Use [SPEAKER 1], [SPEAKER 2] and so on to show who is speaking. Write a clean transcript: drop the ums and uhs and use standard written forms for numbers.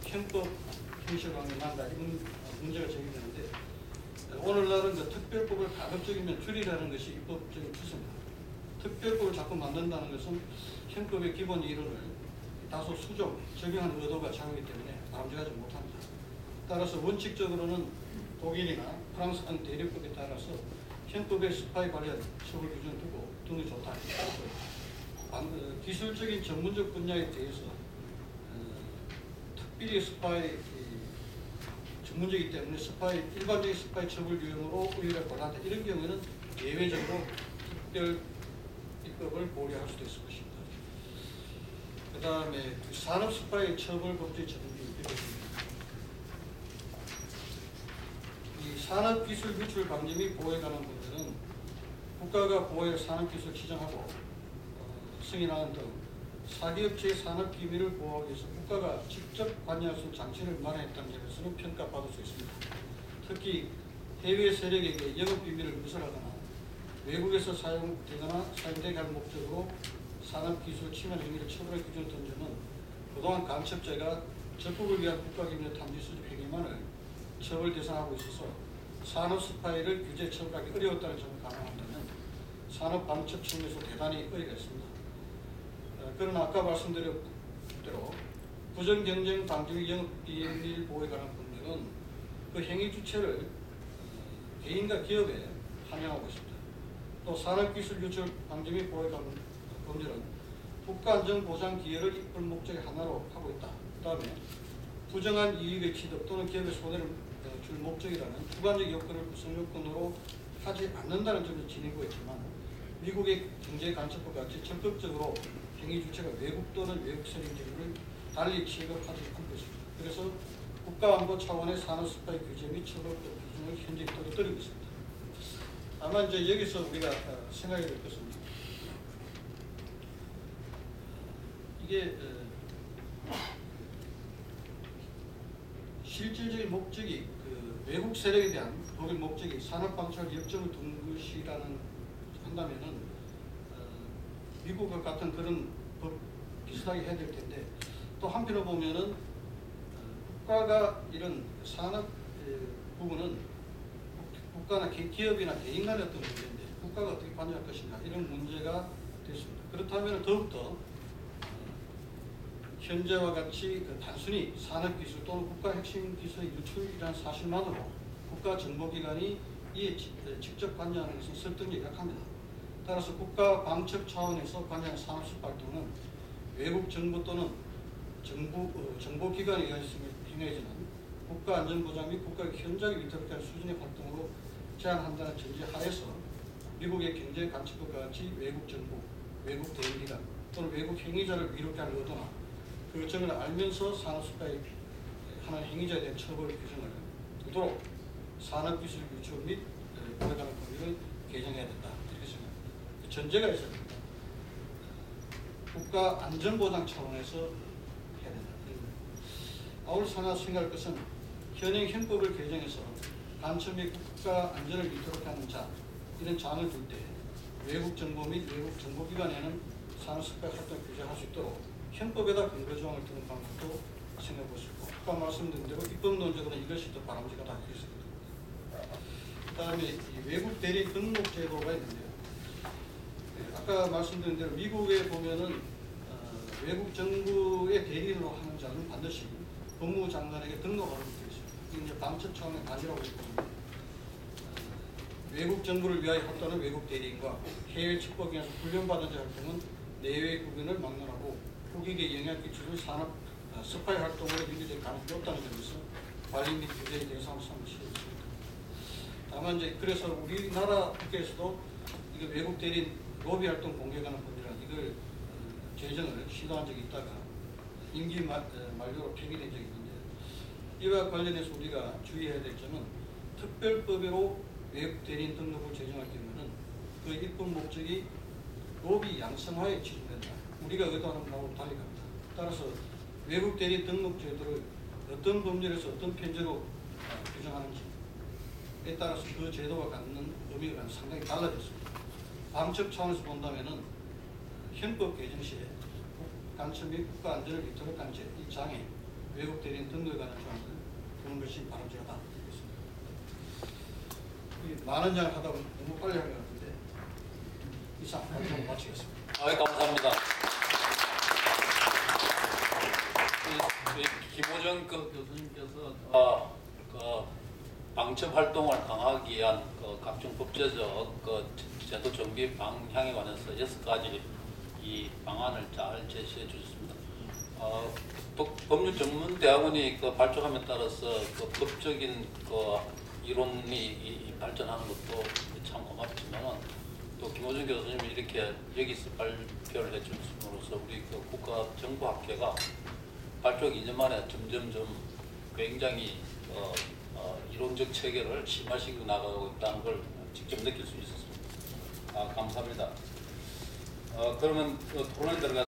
[SPEAKER 1] 형법 행실방해난다 이런 문제가 제기되는데 오늘날은 그 특별법을 가급적이면 줄이라는 것이 입법적인 추세입니다. 특별법을 자꾸 만든다는 것은 형법의 기본 이론을 다소 적용하는 의도가 작용하기 때문에 바람직하지 못합니다. 따라서 원칙적으로는 독일이나 프랑스 등 대륙법에 따라서 형법의 스파이 관련 처벌 기준을 두고 등이 좋다. 기술적인 전문적 분야에 대해서 특별히 스파이 전문적이기 때문에 일반적인 스파이 처벌 유형으로 의뢰를 권한다. 이런 경우에는 예외적으로 특별 입법을 고려할 수도 있을 것입니다. 그 다음에 산업 스파이 처벌 범죄 적용이 있습니다. 이 산업기술 유출 방지 및 보호에 관한 문제는 국가가 보호의 산업기술 지정하고 승인하는 등 사기업체의 산업기밀을 보호하기 위해서 국가가 직접 관여할 수 있는 장치를 마련했다는 점에서는 평가받을 수 있습니다. 특히 해외 세력에게 영업비밀을 누설하거나 외국에서 사용되거나 사용되게 할 목적으로 산업기술 침해 행위를 처벌할 기준을 둔 점은 그동안 간첩죄가 적국을 위한 국가기밀 탐지 수집 행위만을 처벌 대상하고 있어서 산업 스파이를 규제 처벌하기 어려웠다는 점을 감안한다면 산업 간첩 측면에서 대단히 의의가 있습니다. 그러나 아까 말씀드린 대로 부정경쟁 방지 및 영업비밀 보호에 관한 법률은 그 행위 주체를 개인과 기업에 한정하고 있습니다. 또 산업기술 유출 방지 및 보호에 관한 법률은 국가안전보장 기여를 입법 목적의 하나로 하고 있다. 그 다음에 부정한 이익의 취득 또는 기업의 손해를 줄 목적이라는 주관적 요건을 구성 요건으로 하지 않는다는 점을 지니고 있지만 미국의 경제간첩법 같이 적극적으로 행위 주체가 외국 또는 외국 세력들을 달리 취급하지 않고 있습니다. 그래서 국가안보 차원의 산업 스파이 규제 및 처벌법 기준을 현재 떨어뜨리고 있습니다. 아마 이제 여기서 우리가 생각이 될 것은 이게 실질적인 목적이 그 외국 세력에 대한 독일 목적이 산업 방출할 역점을 둔 것이라는 한다면은 미국과 같은 그런 법 비슷하게 해야 될 텐데 또 한편으로 보면은 국가가 이런 산업 부분은 국가나 기업이나 개인 간의 어떤 문제인데 국가가 어떻게 관여할 것인가 이런 문제가 됐습니다. 그렇다면 더욱더 현재와 같이 단순히 산업기술 또는 국가 핵심 기술의 유출이라는 사실만으로 국가정보기관이 이에 직접 관여하는 것은 설득력이 약합니다. 따라서 국가 방첩 차원에서 관여하는 산업식 활동은 외국 정부 또는 정보기관에 의해서 행해지는 국가안전보장 및 국가 현장에 위탁된 수준의 활동으로 제한한다는 전제 하에서 미국의 경제간첩법과 같이 외국 정부, 외국 대행기관 또는 외국 행위자를 위롭게 할 의도나 그 점을 알면서 산업스파이 하는 행위자에 대한 처벌 규정을 두도록 산업기술 유출 및 보호에 관한 법률을 개정해야 된다. 이렇게 생각합니다. 전제가 있어야 됩니다. 국가 안전보장 차원에서 해야 된다. 아울러 생각할 것은 현행 형법을 개정해서 간첩 및 국가 안전을 위태롭게 하는 자 이런 장을 둘 때 외국 정보 및 외국 정보기관에는 산업스파이 활동을 규제할 수 있도록 형법에다 근거 조항을 두는 방법도 생각해 볼 수 있고 아까 말씀드린 대로 입법론적으로는 이것이 더 바람직하다 이렇게 생각합니다. 그 다음에 외국 대리 등록 제도가 있는데요. 아까 말씀드린 대로 미국에 보면은 외국 정부의 대리인으로 하는 자는 반드시 법무부 장관에게 등록하도록 되어 있습니다. 이게 이제 방첩 차원의 관리라고 있거든요. 외국 정부를 위하여 활동하는 외국 대리인과 해외 측법기관에서 훈련받은 자 활동은 내외 구분을 막론하고 국익에 영향을 끼치는 산업 스파이 활동으로 연결될 가능성이 없다는 점에서 관리 및 규제의 대상으로 삼으시고 있습니다. 다만 이제 그래서 우리나라 국회에서도 이거 외국 대리인 로비 활동 공개 관한 법이라 이걸 제정을 시도한 적이 있다가 임기 만료로 폐기된 적이 있는데 이와 관련해서 우리가 주의해야 될 점은 특별법으로 외국 대리인 등록을 제정할 경우는 그 입법 목적이 로비 양성화에 집중된다. 우리가 의도하는 바하고 달리 갑니다. 따라서 외국 대리인 등록 제도를 어떤 법률에서 어떤 편제로 규정하는지에 따라서 그 제도가 갖는 의미가 상당히 달라졌습니다. 방첩 차원에서 본다면은 현법 개정 시에 간첩 및 국가 안전을 위태롭게 한 이 장에 외국 대리인 등록에 관한 조항을 두는 것이 바람직하다. 많은 장을 하다 보면 너무 빨리 한 것 같은데 이상 발표를 마치겠습니다.
[SPEAKER 2] 감사합니다. 김호정 교수님께서 방첩 활동을 강화하기 위한 각종 법제적 제도 정비 방향에 관해서 6가지 이 방안을 잘 제시해 주셨습니다. 법률전문대학원이 발족함에 따라서 법적인 이론이 발전하는 것도 참 고맙지만 또 김호정 교수님이 이렇게 여기서 발표를 해주심으로써 우리 국가정보학회가 발족 2년 만에 점점점 굉장히 이론적 체계를 심화시키고 나가고 있다는 걸 직접 느낄 수 있었습니다. 감사합니다. 그러면 토론에 들어가